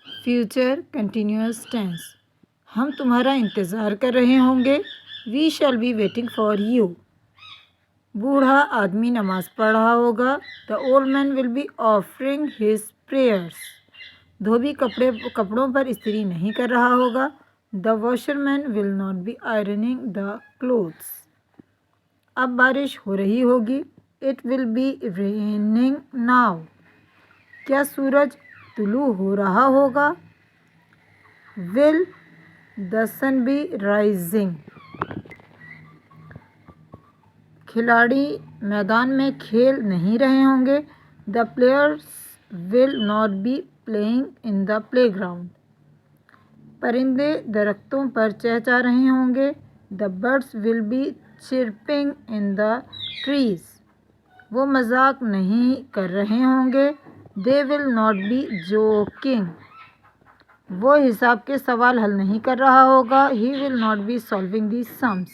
Future continuous tense, हम तुम्हारा इंतज़ार कर रहे होंगे। We shall be waiting for you. बूढ़ा आदमी नमाज पढ़ रहा होगा। The old man will be offering his prayers. धोबी कपड़ों पर इस्त्री नहीं कर रहा होगा। The washerman will not be ironing the clothes. अब बारिश हो रही होगी। It will be raining now. क्या सूरज तुलू हो रहा होगा। Will the sun be rising. खिलाड़ी मैदान में खेल नहीं रहे होंगे। The players will not be playing in the playground. परिंदे दरख्तों पर चहचहा रहे होंगे। The birds will be chirping in the trees. वो मजाक नहीं कर रहे होंगे। They will not B joking. वो हिसाब के सवाल हल नहीं कर रहा होगा। He will not be solving the sums.